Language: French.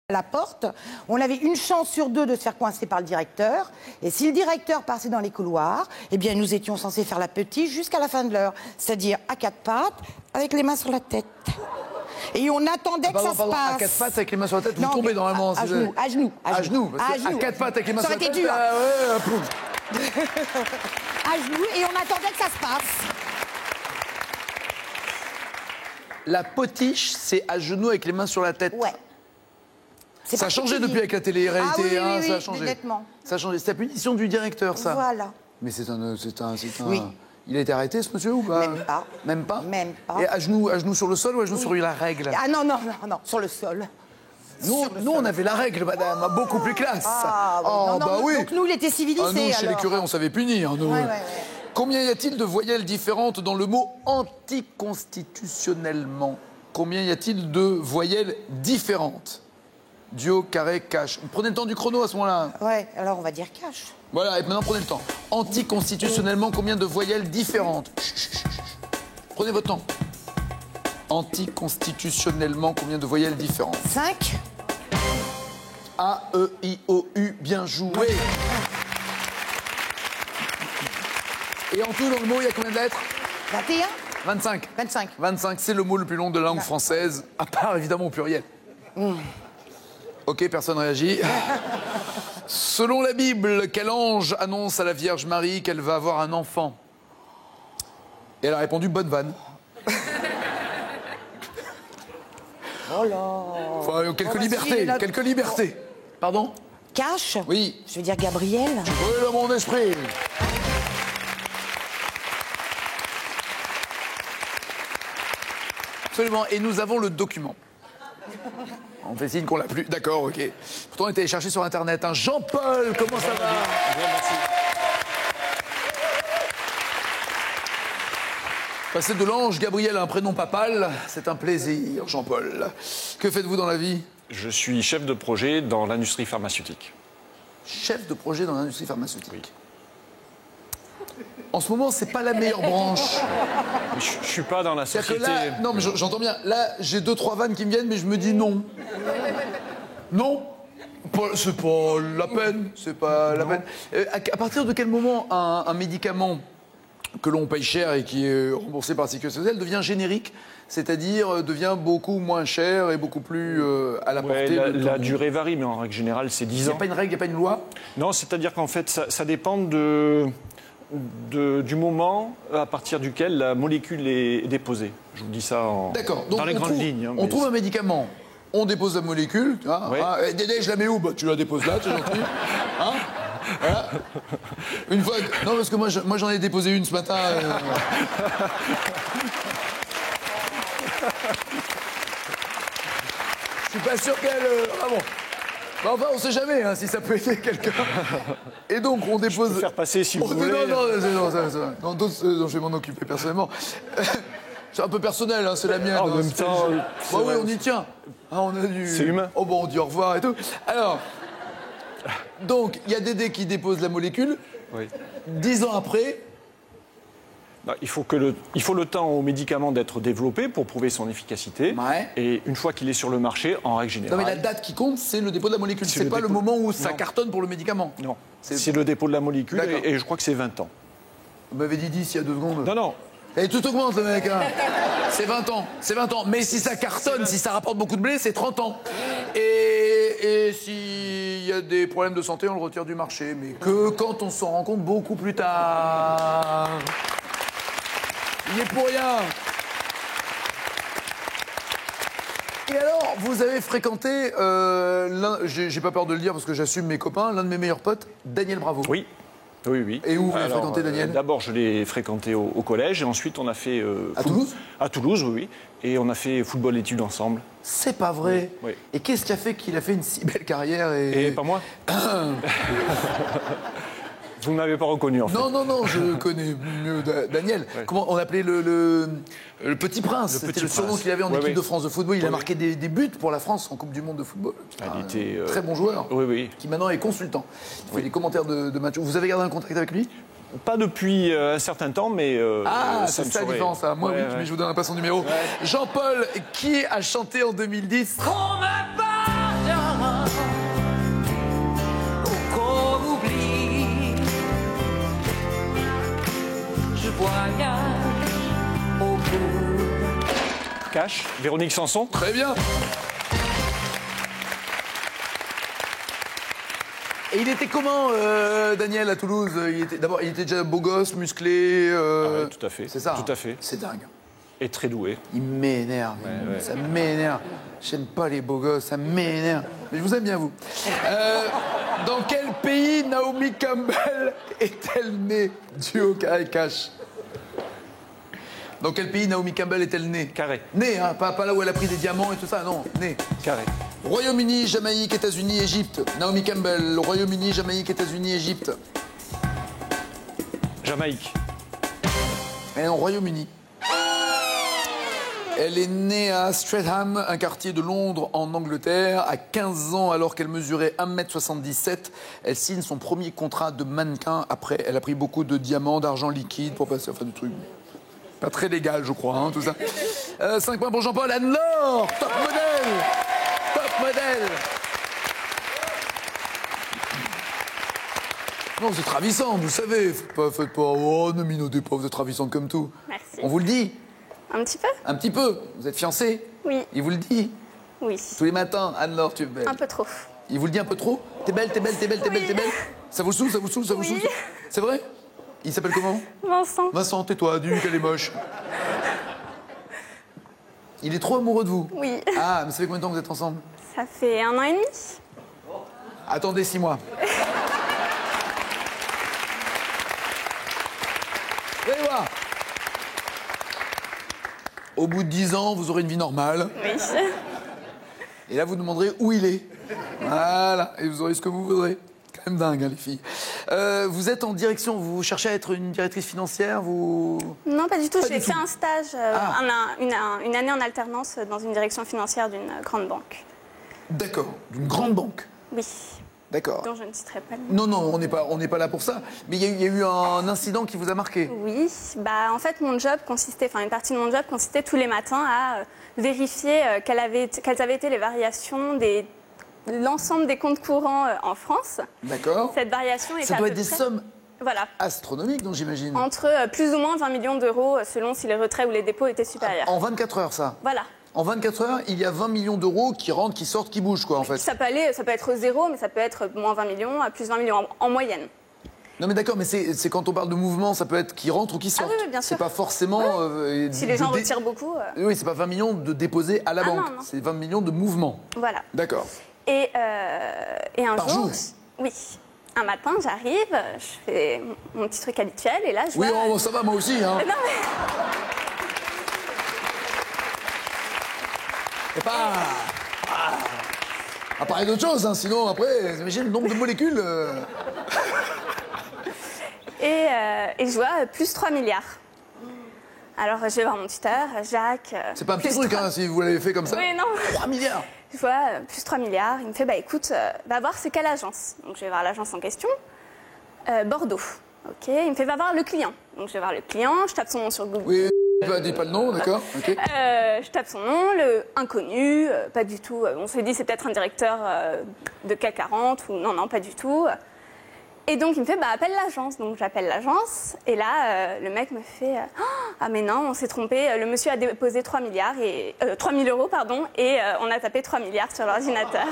à la porte, on avait une chance sur deux de se faire coincer par le directeur. Et si le directeur passait dans les couloirs, eh bien, nous étions censés faire la petite jusqu'à la fin de l'heure. C'est-à-dire à quatre pattes, avec les mains sur la tête. Et on attendait que ça se passe. À quatre pattes avec les mains sur la tête, vous tombez normalement. À genoux, à genoux. À genoux, parce que à quatre pattes avec les mains sur la tête, dur. Ouais, à genoux, et on attendait que ça se passe. La potiche, c'est à genoux avec les mains sur la tête. Ouais. Ça a changé depuis avec la télé-réalité, oui, ça a changé. Nettement. Ça a changé. C'est la punition du directeur, ça. Voilà. Mais c'est un. Oui. Il a été arrêté, ce monsieur, ou pas? Même pas. Même pas? Même pas. Et à genoux sur le sol ou à genoux sur la règle? Ah non, sur le sol. Nous, on avait la règle, madame, beaucoup plus classe. Ah, oui. Oh, non, bah oui. Donc nous, il était civilisé. Ah, nous, chez les alors. curés, on savait punir. Nous. Ouais. Combien y a-t-il de voyelles différentes dans le mot anticonstitutionnellement? Combien y a-t-il de voyelles différentes? Duo, carré, cash. Prenez le temps du chrono à ce moment-là. Ouais, alors on va dire cash. Voilà, et maintenant prenez le temps. Anticonstitutionnellement, combien de voyelles différentes? Prenez votre temps. Anticonstitutionnellement, combien de voyelles différentes? 5. A, E, I, O, U, bien joué. Et en tout, dans le mot, il y a combien de lettres? 21. 25. 25. 25, c'est le mot le plus long de la langue française, à part évidemment au pluriel. Ok, personne réagit. Selon la Bible, quel ange annonce à la Vierge Marie qu'elle va avoir un enfant? Et elle a répondu, bonne vanne. Oh là. Enfin, quelques libertés. Pardon? Cash? Oui. Je veux dire Gabriel. Oui, dans mon esprit. Absolument. Et nous avons le document. On fait signe qu'on l'a plus. D'accord, ok. Pourtant, on était allé chercher sur Internet. Hein. Jean-Paul, comment ça va? Bien, merci. Passer de l'ange Gabriel à un prénom papal, c'est un plaisir, Jean-Paul. Que faites-vous dans la vie? Je suis chef de projet dans l'industrie pharmaceutique. Chef de projet dans l'industrie pharmaceutique. Oui. En ce moment, c'est pas la meilleure branche. Je suis pas dans la société. Là, non, mais j'entends bien. Là, j'ai 2-3 vannes qui me viennent, mais je me dis non. Non, c'est pas la peine. C'est pas la peine. À partir de quel moment un médicament que l'on paye cher et qui est remboursé par la sécurité sociale devient générique, c'est-à-dire devient beaucoup moins cher et beaucoup plus à la portée de la durée varie, mais en règle générale, c'est 10 ans. Il n'y a pas une règle, il n'y a pas une loi? Non, c'est-à-dire qu'en fait, ça dépend du moment à partir duquel la molécule est déposée. Je vous dis ça dans les grandes lignes. On trouve un médicament, on dépose la molécule. Tu vois, Dédé, je la mets où? Bah, tu la déposes là, c'est gentil. Hein? Voilà. Une fois. Non, parce que moi j'en ai déposé une ce matin. Je suis pas sûr qu'elle. Ah bon. Bah enfin, on sait jamais hein, si ça peut aider quelqu'un. Et donc, on dépose. Je peux faire passer si vous voulez. Non, je vais m'en occuper personnellement. C'est un peu personnel, hein, c'est la mienne. En même temps. Bah oui, on y tient. Ah, on a du. C'est humain. Oh bon, on dit au revoir et tout. Alors. Donc, il y a Dédé qui dépose la molécule. Oui. 10 ans après. Il faut le temps au médicament d'être développé pour prouver son efficacité. Ouais. Et une fois qu'il est sur le marché, en règle générale. Non, mais la date qui compte, c'est le dépôt de la molécule. C'est pas le moment où ça cartonne pour le médicament. Non. C'est le dépôt de la molécule et je crois que c'est 20 ans. Vous m'avez dit 10 il y a 2 secondes. Non. Et tout augmente, le mec. Hein. C'est 20 ans. C'est 20 ans. Mais si ça cartonne, si ça rapporte beaucoup de blé, c'est 30 ans. Et s'il y a des problèmes de santé, on le retire du marché. Mais que quand on s'en rend compte beaucoup plus tard. Il est pour rien. Et alors, vous avez fréquenté, j'ai pas peur de le dire parce que j'assume mes copains, l'un de mes meilleurs potes, Daniel Bravo. Oui. Et où vous l'avez fréquenté, Daniel? D'abord, je l'ai fréquenté au collège et ensuite, on a fait... à Toulouse? À Toulouse, oui. Et on a fait football-études ensemble. C'est pas vrai? Oui. Et qu'est-ce qui a fait qu'il a fait une si belle carrière et pas moi. Vous ne m'avez pas reconnu, en fait. Non, je connais mieux Daniel. Ouais. Comment on appelait le Petit Prince? C'était le surnom qu'il avait en équipe de France de football. Il a marqué des buts pour la France en Coupe du Monde de football. Il était très bon joueur. Oui. Qui maintenant est consultant. Il fait des commentaires de matchs. Vous avez gardé un contact avec lui? Pas depuis un certain temps, mais... c'est ça la différence. Hein. Moi, oui, mais je vous donne pas son numéro. Ouais. Jean-Paul, qui a chanté en 2010 « On me pardonne ». Cash, Véronique Sanson. Très bien. Et il était comment, Daniel, à Toulouse? D'abord, il était déjà beau gosse, musclé. Ah ouais, tout à fait. C'est ça. Tout à fait. C'est dingue. Et très doué. Il m'énerve. Ouais. Ça m'énerve. J'aime pas les beaux gosses, ça m'énerve. Mais je vous aime bien, vous. Dans quel pays Naomi Campbell est-elle née? Duo carré cash. Dans quel pays Naomi Campbell est-elle née? Carré. Née, hein, pas là où elle a pris des diamants et tout ça, non, née. Carré. Royaume-Uni, Jamaïque, États-Unis, Égypte. Naomi Campbell, Royaume-Uni, Jamaïque, États-Unis, Égypte. Jamaïque. Elle est au Royaume-Uni. Elle est née à Streatham, un quartier de Londres, en Angleterre. À 15 ans, alors qu'elle mesurait 1,77 m, elle signe son premier contrat de mannequin. Après, elle a pris beaucoup de diamants, d'argent liquide pour passer, enfin, du truc pas très légal, je crois, hein, tout ça. 5 points pour Jean-Paul. Anne-Laure, top modèle. Top modèle. Non, vous êtes ravissante, vous le savez. Faites pas, oh, ne minoutez pas, vous êtes ravissante comme tout. Merci. On vous le dit. Un petit peu? Un petit peu. Vous êtes fiancée? Oui. Il vous le dit? Oui. Tous les matins, Anne-Laure, tu es belle. Un peu trop. Il vous le dit un peu trop? T'es belle, t'es belle, t'es belle, t'es belle, t'es belle. Ça vous saoule, ça vous saoule, ça vous Oui. saoule? C'est vrai? Il s'appelle comment? Vincent. Vincent, tais-toi, dis-lui qu'elle est moche. Il est trop amoureux de vous? Oui. Ah, mais ça fait combien de temps que vous êtes ensemble? Ça fait 1 an et demi. Attendez 6 mois. Vous allez voir. Au bout de 10 ans, vous aurez une vie normale. Oui. Et là, vous demanderez où il est. Voilà. Et vous aurez ce que vous voudrez. Quand même dingue, hein, les filles. Vous êtes en direction, vous cherchez à être une directrice financière, vous... Non, pas du tout. Pas J'ai du fait tout. un stage, une année en alternance dans une direction financière d'une grande banque. D'accord. D'une grande banque. Oui. D'accord. Dont je ne citerai pas le nom. Non, on n'est pas là pour ça. Mais il y a eu un incident qui vous a marqué. Oui, bah en fait mon job consistait, enfin une partie de mon job consistait tous les matins à vérifier quelles avaient été les variations de l'ensemble des comptes courants en France. D'accord. Cette variation est Ça à doit peu être des près- sommes Voilà. astronomiques, donc j'imagine. Entre plus ou moins 20 millions d'euros selon si les retraits ou les dépôts étaient supérieurs. En 24 heures, ça. Voilà. En 24 heures, il y a 20 millions d'euros qui rentrent, qui sortent, qui bougent, quoi, en fait. Ça peut être zéro, mais ça peut être moins 20 millions à plus 20 millions en moyenne. Non, mais d'accord, mais c'est quand on parle de mouvement, ça peut être qui rentre ou qui sort. oui, bien sûr. C'est pas forcément. Si les gens retirent beaucoup. Oui, c'est pas 20 millions de déposés à la banque. non. C'est 20 millions de mouvements. Voilà. D'accord. Et un Par jour, jour oui, un matin, j'arrive, je fais mon petit truc habituel et là, je Oui, vois... oh, ça va, moi aussi. Hein. Non, mais... C'est pas. À parler d'autre chose, hein, sinon après, imaginez le nombre de molécules. Et je vois plus 3 milliards. Alors, je vais voir mon tuteur, Jacques. C'est pas un petit plus truc, 3... hein, si vous l'avez fait comme ça. Oui, non. 3 milliards. Je vois plus 3 milliards. Il me fait, bah écoute, va voir c'est quelle agence. Donc, je vais voir l'agence en question. Bordeaux. OK. Il me fait, va voir le client. Donc, je vais voir le client, je tape son nom sur Google. Oui, dis pas le nom, d'accord. Ok. Je tape son nom, le inconnu, pas du tout. On se dit c'est peut-être un directeur de CAC 40 ou non, pas du tout. Et donc il me fait bah appelle l'agence. Donc j'appelle l'agence et là le mec me fait ah mais non on s'est trompé. Le monsieur a déposé 3 000 euros pardon et on a tapé 3 milliards sur l'ordinateur.